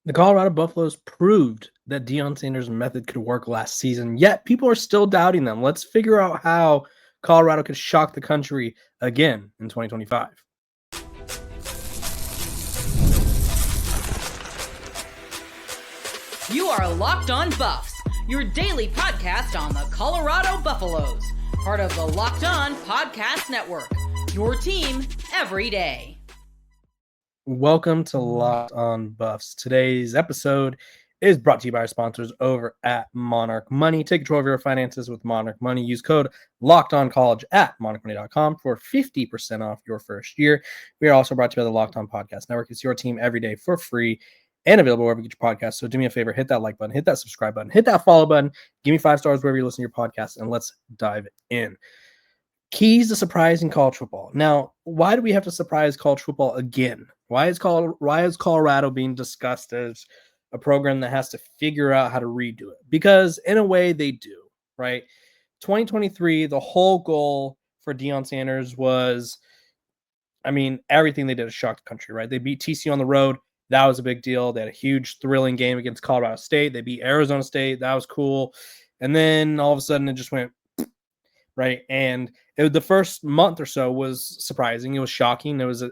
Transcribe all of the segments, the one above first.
The Colorado Buffaloes proved that Deion Sanders' method could work last season, yet people are still doubting them. Let's figure out how Colorado could shock the country again in 2025. You are Locked On Buffs, your daily podcast on the Colorado Buffaloes, part of the Locked On Podcast Network, your team every day. Welcome to Locked On Buffs. Today's episode is brought to you by our sponsors over at Monarch Money. Take control of your finances with Monarch Money. Use code LOCKEDONCollege at monarchmoney.com for 50% off your first year. We are also brought to you by the Locked On Podcast Network. It's your team every day for free and available wherever you get your podcasts. So do me a favor, hit that like button, hit that subscribe button, hit that follow button, give me 5 stars wherever you listen to your podcast, and let's dive in. Keys to surprising college football. Now, why do we have to surprise college football again? Why is Colorado being discussed as a program that has to figure out how to redo it? Because in a way they do, right? 2023, the whole goal for Deion Sanders was, everything they did is shock the country, right? They beat TCU on the road. That was a big deal. They had a huge, thrilling game against Colorado State. They beat Arizona State. That was cool. And then all of a sudden it just went right. And the first month or so was surprising. It was shocking. It was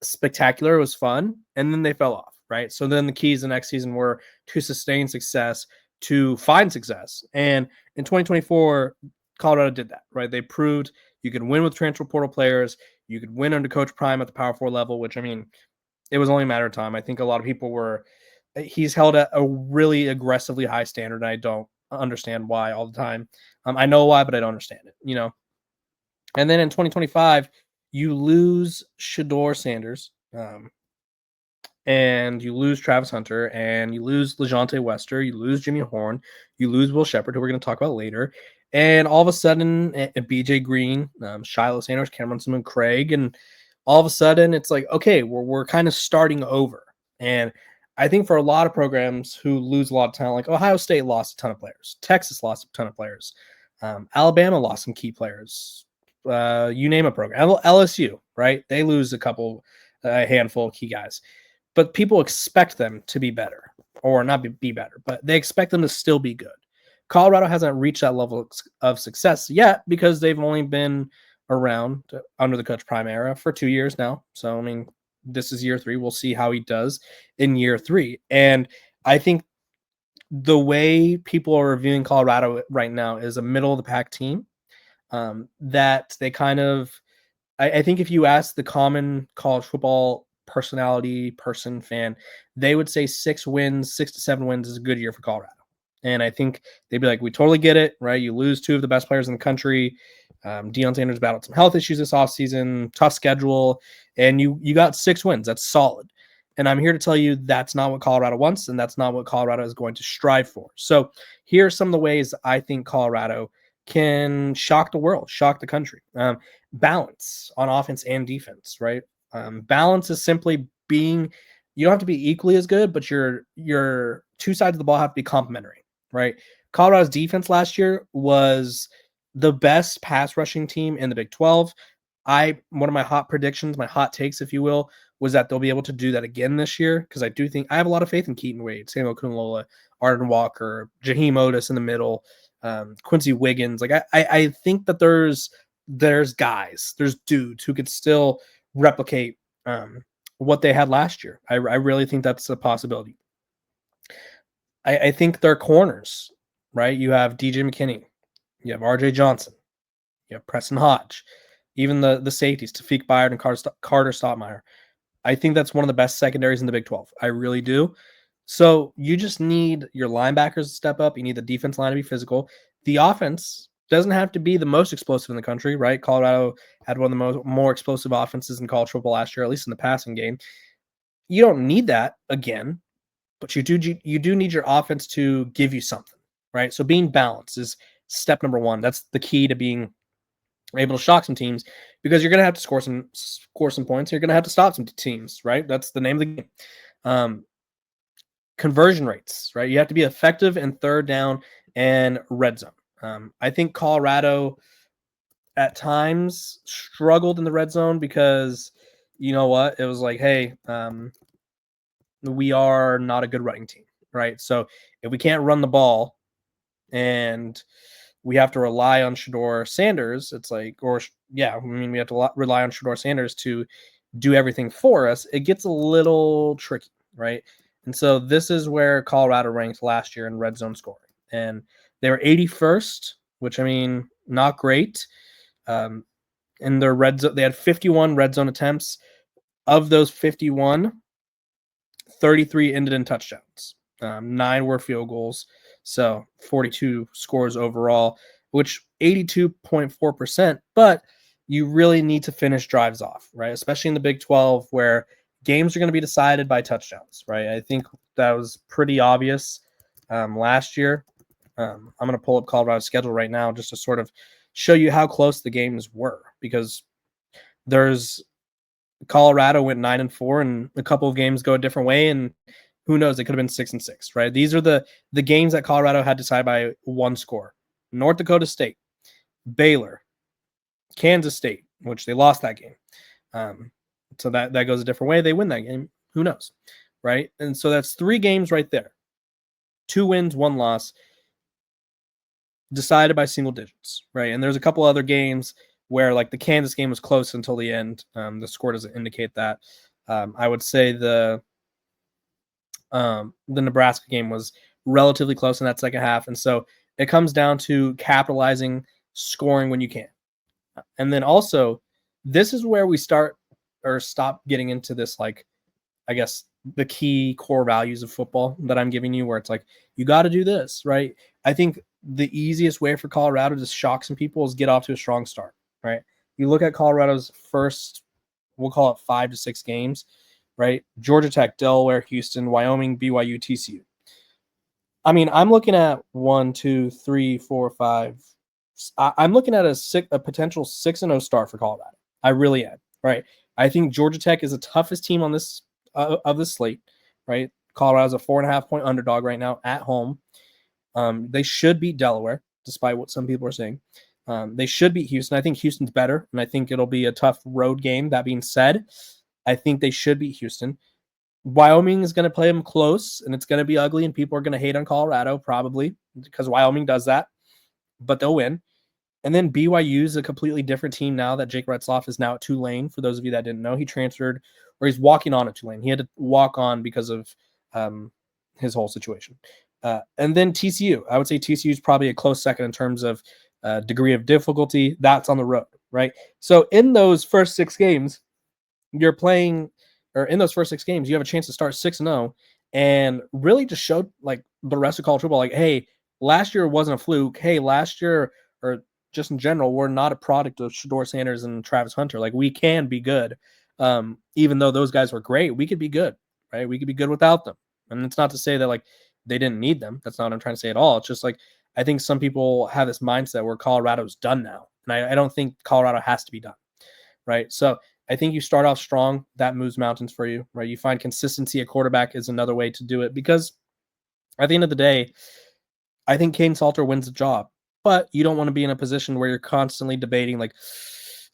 spectacular. It was fun. And then they fell off, right? So then the keys the next season were to sustain success, to find success. And in 2024, Colorado did that, right? They proved you could win with transfer portal players. You could win under Coach Prime at the Power 4 level, which, it was only a matter of time. I think a lot of people he's held at a really aggressively high standard, and I don't understand why all the time. I know why, but I don't understand it, And then in 2025, you lose Shedeur Sanders, and you lose Travis Hunter, and you lose LeJohntay Wester, you lose Jimmy Horn, you lose Will Sheppard, who we're going to talk about later. And all of a sudden, BJ Green, Shiloh Sanders, Cameron Simon, Craig, and all of a sudden it's like, okay, we're kind of starting over. And I think for a lot of programs who lose a lot of talent, like Ohio State lost a ton of players, Texas lost a ton of players, Alabama lost some key players, you name a program, LSU, right? They lose a handful of key guys, but people expect them to be better, or not be better, but they expect them to still be good. Colorado hasn't reached that level of success yet because they've only been around under the Coach Prime era for 2 years now. So, this is year 3. We'll see how he does in year 3. And I think the way people are reviewing Colorado right now is a middle of the pack team, that they kind of, I think if you ask the common college football fan, they would say 6 to 7 wins is a good year for Colorado. And I think they'd be like, we totally get it, right? You lose 2 of the best players in the country. Deion Sanders battled some health issues this offseason, tough schedule, and you got 6 wins. That's solid. And I'm here to tell you that's not what Colorado wants, and that's not what Colorado is going to strive for. So here are some of the ways I think Colorado can shock the world, shock the country. Balance on offense and defense, right? Balance is simply being, you don't have to be equally as good, but your 2 sides of the ball have to be complementary, right? Colorado's defense last year was the best pass rushing team in the Big 12. One of my hot predictions, my hot takes, if you will, was that they'll be able to do that again this year, because I do think I have a lot of faith in Keaton Wade, Samuel Kunalola, Arden Walker, Jaheim Otis in the middle, Quincy Wiggins. Like I think that there's guys, there's dudes who could still replicate what they had last year. I really think that's a possibility. I think their corners, right? You have DJ McKinney, you have RJ Johnson, you have Preston Hodge, even the safeties, Tafik Byard and Carter Stottmeyer. I think that's one of the best secondaries in the Big 12. I really do. So you just need your linebackers to step up. You need the defense line to be physical. The offense doesn't have to be the most explosive in the country, right? Colorado had one of the more explosive offenses in college football last year, at least in the passing game. You don't need that again, but you do need your offense to give you something, right? So being balanced is step number 1. That's the key to being able to shock some teams, because you're going to have to score some points. You're going to have to stop some teams, right? That's the name of the game. Conversion rates, right? You have to be effective in third down and red zone. I think Colorado at times struggled in the red zone because, you know what? It was like, hey, we are not a good running team, right? So if we can't run the ball and we have to rely on Shedeur Sanders, it's like, we have to rely on Shedeur Sanders to do everything for us. It gets a little tricky, right? And so this is where Colorado ranked last year in red zone scoring, and they were 81st, which not great. In their red zone, they had 51 red zone attempts. Of those 51, 33 ended in touchdowns. 9 were field goals. So 42 scores overall, which 82.4%. But you really need to finish drives off, right? Especially in the Big 12 where games are going to be decided by touchdowns, right? I think that was pretty obvious last year. I'm going to pull up Colorado's schedule right now just to sort of show you how close the games were, because Colorado went 9-4 and a couple of games go a different way, and who knows, it could have been 6-6, right? These are the games that Colorado had decided by one score. North Dakota State, Baylor, Kansas State, which they lost that game. So that goes a different way. They win that game. Who knows, right? And so that's 3 games right there. 2 wins, 1 loss, decided by single digits, right? And there's a couple other games where, like, the Kansas game was close until the end. The score doesn't indicate that. I would say the Nebraska game was relatively close in that second half. And so it comes down to capitalizing, scoring when you can. And then also, this is where we stop getting into this, like, I guess, the key core values of football that I'm giving you, where it's like, you got to do this, right? I think the easiest way for Colorado to shock some people is get off to a strong start, right? You look at Colorado's first, we'll call it 5 to 6 games, right? Georgia Tech, Delaware, Houston, Wyoming, BYU, TCU. I'm looking at 1, 2, 3, 4, 5. I'm looking at a potential 6-0 start for Colorado. I really am, right? I think Georgia Tech is the toughest team on this of this slate, right? Colorado's a 4.5-point underdog right now at home. They should beat Delaware, despite what some people are saying. They should beat Houston. I think Houston's better, and I think it'll be a tough road game. That being said, I think they should beat Houston. Wyoming is going to play them close, and it's going to be ugly, and people are going to hate on Colorado probably because Wyoming does that, but they'll win. And then BYU is a completely different team now that Jake Retzloff is now at Tulane. For those of you that didn't know, he transferred, or he's walking on at Tulane. He had to walk on because of his whole situation. And then TCU. I would say TCU is probably a close second in terms of degree of difficulty. That's on the road, right? So in those first 6 games, you have a chance to start 6-0 and really just show, like, the rest of college football, like, hey, last year wasn't a fluke. Hey, last year, or just in general, we're not a product of Shedeur Sanders and Travis Hunter. Like, we can be good. Even though those guys were great, we could be good, right? We could be good without them. And it's not to say that, like, they didn't need them. That's not what I'm trying to say at all. It's just, like, I think some people have this mindset where Colorado's done now. And I don't think Colorado has to be done, right? So I think you start off strong. That moves mountains for you, right? You find consistency at quarterback is another way to do it, because at the end of the day, I think Kaidon Salter wins the job. But you don't want to be in a position where you're constantly debating, like,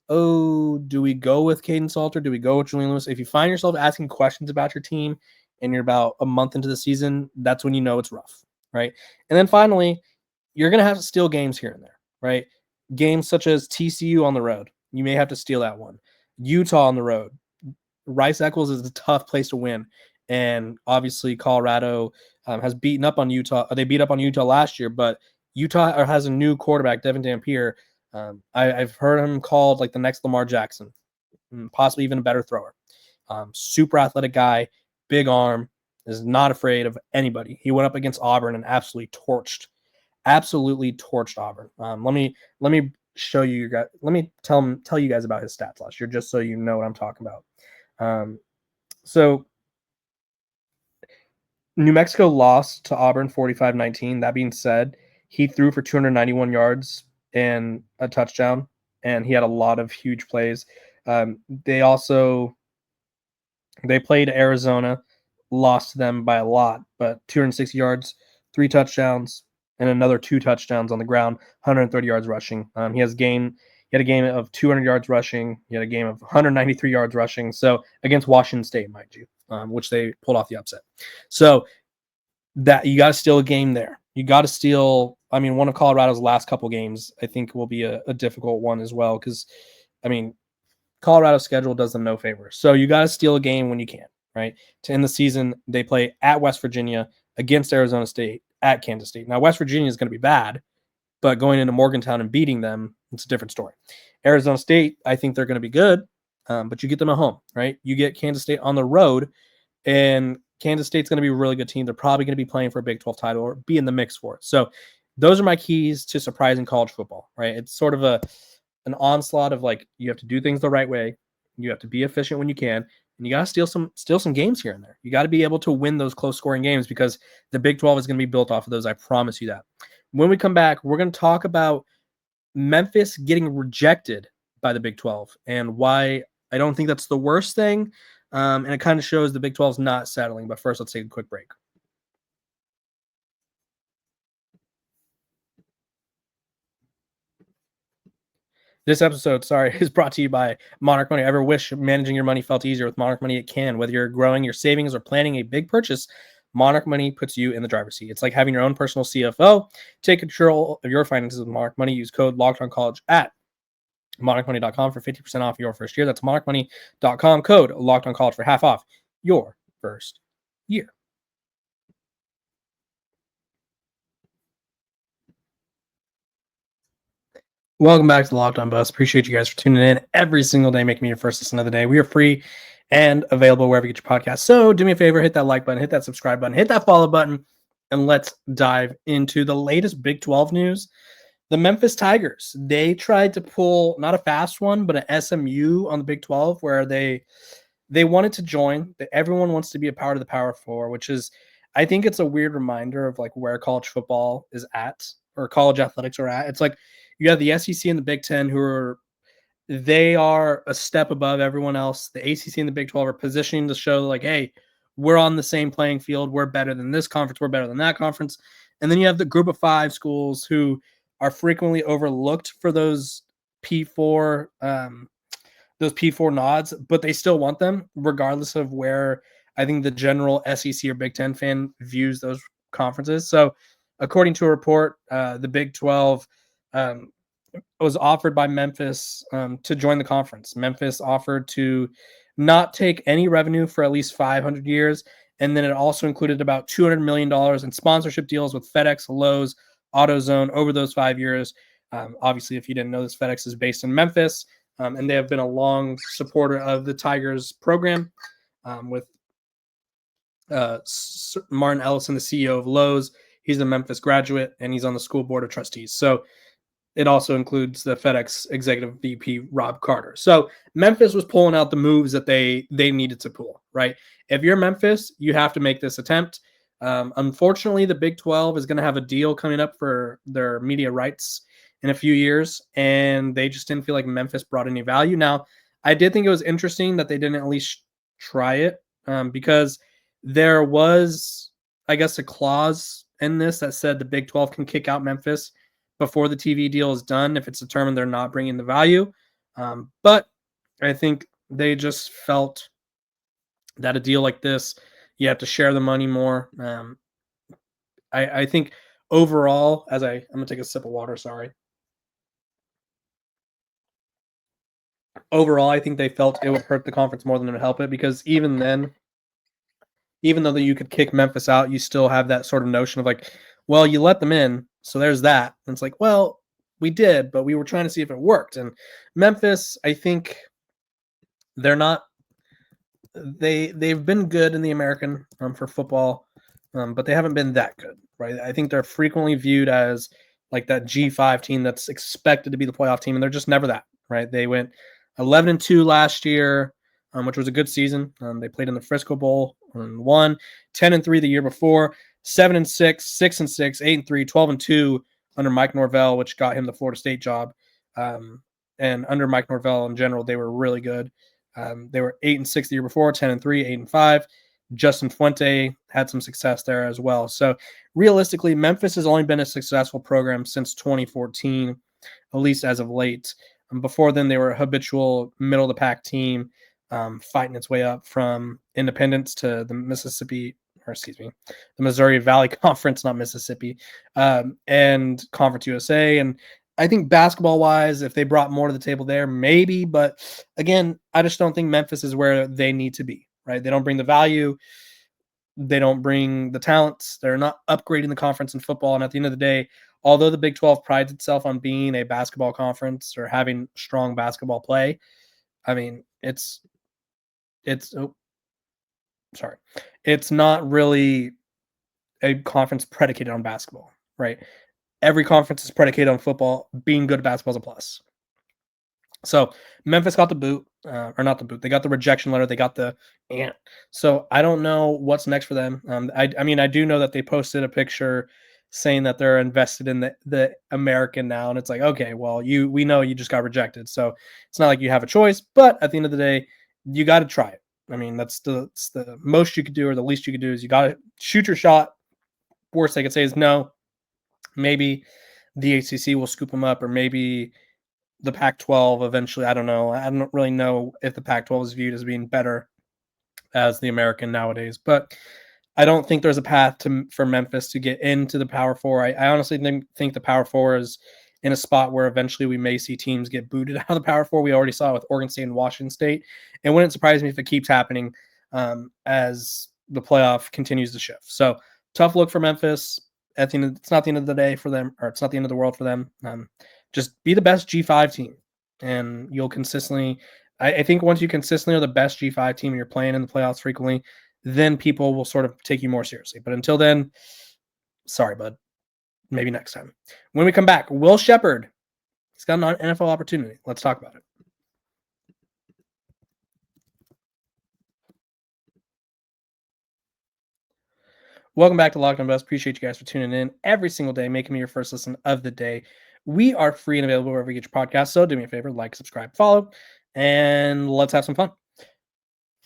oh, do we go with Kaidon Salter? Do we go with Julian Lewis? If you find yourself asking questions about your team and you're about a month into the season, that's when you know it's rough, right? And then finally, you're going to have to steal games here and there, right? Games such as TCU on the road. You may have to steal that one. Utah on the road. Rice-Eccles is a tough place to win. And obviously Colorado has beaten up on Utah. They beat up on Utah last year, but Utah has a new quarterback, Devin Dampier. I've heard him called like the next Lamar Jackson, possibly even a better thrower. Super athletic guy, big arm, is not afraid of anybody. He went up against Auburn and absolutely torched Auburn. Let me show you guys. Let me tell you guys about his stats last year, just so you know what I'm talking about. So New Mexico lost to Auburn 45-19. That being said, he threw for 291 yards and a touchdown, and he had a lot of huge plays. They played Arizona, lost to them by a lot, but 260 yards, 3 touchdowns, and another 2 touchdowns on the ground, 130 yards rushing. He had a game of 200 yards rushing. He had a game of 193 yards rushing. So against Washington State, mind you. which they pulled off the upset. So that you got to steal a game there. You got to steal. I mean, one of Colorado's last couple games, I think, will be a difficult one as well because, I mean, Colorado's schedule does them no favor. So you got to steal a game when you can, right? To end the season, they play at West Virginia, against Arizona State, at Kansas State. Now, West Virginia is going to be bad, but going into Morgantown and beating them, it's a different story. Arizona State, I think they're going to be good, but you get them at home, right? You get Kansas State on the road, and Kansas State's going to be a really good team. They're probably going to be playing for a Big 12 title or be in the mix for it. So those are my keys to surprising college football, right? It's sort of an onslaught of like, you have to do things the right way. You have to be efficient when you can, and you got to steal some games here and there. You got to be able to win those close scoring games because the Big 12 is going to be built off of those. I promise you that. When we come back, we're going to talk about Memphis getting rejected by the Big 12 and why I don't think that's the worst thing. And it kind of shows the Big 12 is not settling. But first, let's take a quick break. This episode, is brought to you by Monarch Money. Ever wish managing your money felt easier with Monarch Money? It can. Whether you're growing your savings or planning a big purchase, Monarch Money puts you in the driver's seat. It's like having your own personal CFO. Take control of your finances with Monarch Money. Use code LOCKEDONCollege at monarchmoney.com for 50% off your first year. That's monarchmoney.com. Code LOCKEDONCollege for half off your first year. Welcome back to the Locked On Bus. Appreciate you guys for tuning in every single day, making me your first listen of the day. We are free and available wherever you get your podcast. So do me a favor, hit that like button, hit that subscribe button, hit that follow button, and let's dive into the latest Big 12 news. The Memphis Tigers, they tried to pull not a fast one, but an SMU on the Big 12 where they wanted to join. Everyone wants to be a part of the Power Four, which is, I think it's a weird reminder of like where college football is at or college athletics are at. It's like you have the SEC and the Big Ten they are a step above everyone else. The ACC and the Big 12 are positioning to show like, hey, we're on the same playing field. We're better than this conference. We're better than that conference. And then you have the group of 5 schools who are frequently overlooked for those P4 nods, but they still want them regardless of where I think the general SEC or Big Ten fan views those conferences. So according to a report, the Big 12 was offered by Memphis to join the conference. Memphis offered to not take any revenue for at least 500 years. And then it also included about $200 million in sponsorship deals with FedEx, Lowe's, AutoZone over those 5 years. Obviously, if you didn't know this, FedEx is based in Memphis, and they have been a long supporter of the Tigers program with Martin Ellison, the CEO of Lowe's. He's a Memphis graduate, and he's on the school board of trustees. So it also includes the FedEx executive VP, Rob Carter. So Memphis was pulling out the moves that they needed to pull, right? If you're Memphis, you have to make this attempt. Unfortunately, the Big 12 is going to have a deal coming up for their media rights in a few years, and they just didn't feel like Memphis brought any value. Now, I did think it was interesting that they didn't at least try it because there was, I guess, a clause in this that said the Big 12 can kick out Memphis before the TV deal is done if it's determined they're not bringing the value. But I think they just felt that a deal like this, you have to share the money more. I think overall, I'm going to take a sip of water, sorry. Overall, I think they felt it would hurt the conference more than it would help it because even then, even though that you could kick Memphis out, you still have that sort of notion of like, well, you let them in, so there's that. And it's like, well, we did, but we were trying to see if it worked. And Memphis, I think they're not. They've been good in the American for football, but they haven't been that good, right? I think they're frequently viewed as like that G5 team that's expected to be the playoff team, and they're just never that, right? They went 11-2 last year, which was a good season. They played in the Frisco Bowl and won 10-3 the year before, 7-6, 6-6, 8-3, 12-2 under Mike Norvell, which got him the Florida State job. And under Mike Norvell in general, they were really good. They were 8-6 the year before, 10-3, 8-5. Justin Fuente had some success there as well. So realistically, Memphis has only been a successful program since 2014, at least as of late. Before then, they were a habitual middle of the pack team. fighting its way up from independence to the Missouri Valley Conference, not Mississippi, and Conference USA. And I think basketball wise, if they brought more to the table there, maybe. But again, I just don't think Memphis is where they need to be, right? They don't bring the value. They don't bring the talents. They're not upgrading the conference in football. And at the end of the day, although the Big 12 prides itself on being a basketball conference or having strong basketball play, I mean, it's it's not really a conference predicated on basketball, right? Every conference is predicated on football. Being good at basketball is a plus. So Memphis got the boot, or not the boot. They got the rejection letter. They got the ant. So I don't know what's next for them. I mean, I do know that they posted a picture saying that they're invested in the American now, and it's like, okay, well, we know you just got rejected, so it's not like you have a choice. But at the end of the day, you got to try it. I mean, it's the most you could do, or the least you could do is you got to shoot your shot. Worst they could say is no. Maybe the ACC will scoop them up, or maybe the Pac-12 eventually. I don't know. I don't really know if the Pac-12 is viewed as being better as the American nowadays, but I don't think there's a path for Memphis to get into the Power Four. I honestly think the Power Four is in a spot where eventually we may see teams get booted out of the Power Four. We already saw it with Oregon State and Washington State. It wouldn't surprise me if it keeps happening as the playoff continues to shift. So tough look for Memphis. At the end, it's not the end of the day for them, or it's not the end of the world for them. Just be the best G5 team, and you'll consistently. I think once you consistently are the best G5 team and you're playing in the playoffs frequently, then people will sort of take you more seriously. But until then, sorry, bud. Maybe next time. When we come back, Will Sheppard. He's got an NFL opportunity. Let's talk about it. Welcome back to Locked On Buffs. Appreciate you guys for tuning in every single day, making me your first listen of the day. We are free and available wherever you get your podcast. So do me a favor, like, subscribe, follow, and let's have some fun.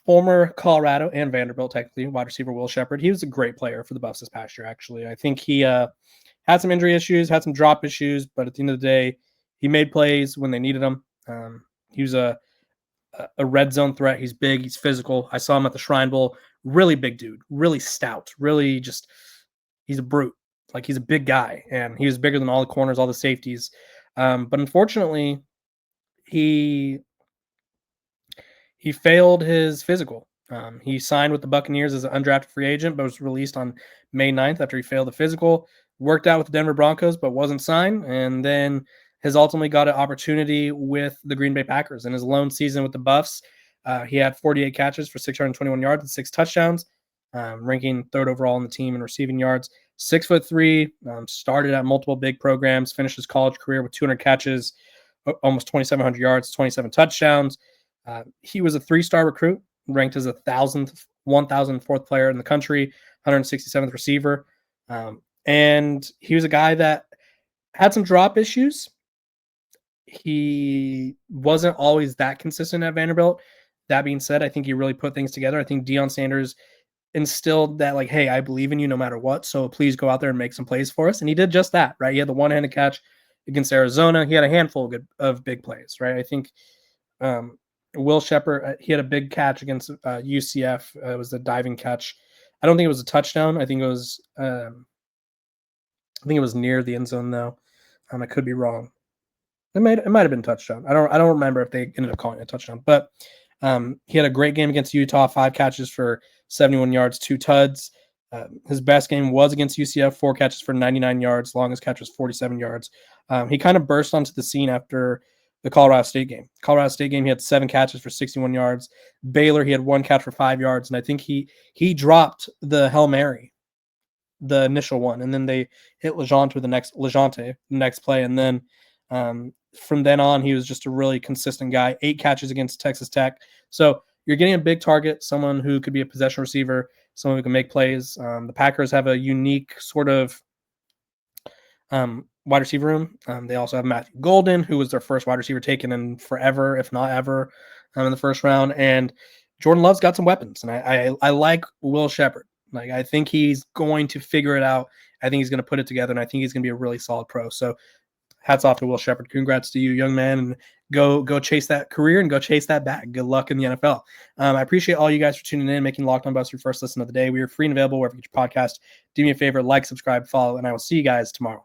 Former Colorado and Vanderbilt, technically, wide receiver Will Sheppard. He was a great player for the Buffs this past year, actually. I think he had some injury issues, had some drop issues, but at the end of the day, he made plays when they needed him. He was a red zone threat. He's big. He's physical. I saw him at the Shrine Bowl. Really big dude. Really stout. Really just – he's a brute. Like, he's a big guy, and he was bigger than all the corners, all the safeties. But unfortunately, he failed his physical. He signed with the Buccaneers as an undrafted free agent, but was released on May 9th after he failed the physical. Worked out with the Denver Broncos, but wasn't signed. And then has ultimately got an opportunity with the Green Bay Packers. In his lone season with the Buffs, he had 48 catches for 621 yards and 6 touchdowns, ranking third overall in the team in receiving yards. 6'3", started at multiple big programs, finished his college career with 200 catches, almost 2,700 yards, 27 touchdowns. He was a 3-star recruit, ranked as a 1,004th player in the country, 167th receiver. And he was a guy that had some drop issues. He wasn't always that consistent at Vanderbilt. That being said, I think he really put things together. I think Deion Sanders instilled that, like, hey, I believe in you no matter what, so please go out there and make some plays for us. And he did just that, right? He had the one-handed catch against Arizona. He had a handful of big plays, right? I think Will Sheppard, he had a big catch against UCF. It was the diving catch. I don't think it was a touchdown. I think it was near the end zone, though. I could be wrong. It might have been a touchdown. I don't remember if they ended up calling it a touchdown. But he had a great game against Utah, 5 catches for 71 yards, 2 tuds. His best game was against UCF, 4 catches for 99 yards. Longest catch was 47 yards. He kind of burst onto the scene after the Colorado State game. Colorado State game, he had 7 catches for 61 yards. Baylor, he had 1 catch for 5 yards. And I think he dropped the Hail Mary, the initial one, and then they hit Legendre the next play. And then from then on, he was just a really consistent guy. 8 catches against Texas Tech. So you're getting a big target, someone who could be a possession receiver, someone who can make plays. The Packers have a unique sort of wide receiver room. They also have Matthew Golden, who was their first wide receiver taken in forever, if not ever, in the first round. And Jordan Love's got some weapons, and I like Will Sheppard. Like, I think he's going to figure it out. I think he's going to put it together, and I think he's going to be a really solid pro. So hats off to Will Sheppard. Congrats to you, young man, and go chase that career and go chase that bag. Good luck in the NFL. I appreciate all you guys for tuning in, making Locked On Buffs your first listen of the day. We are free and available wherever you get your podcast. Do me a favor, like, subscribe, follow, and I will see you guys tomorrow.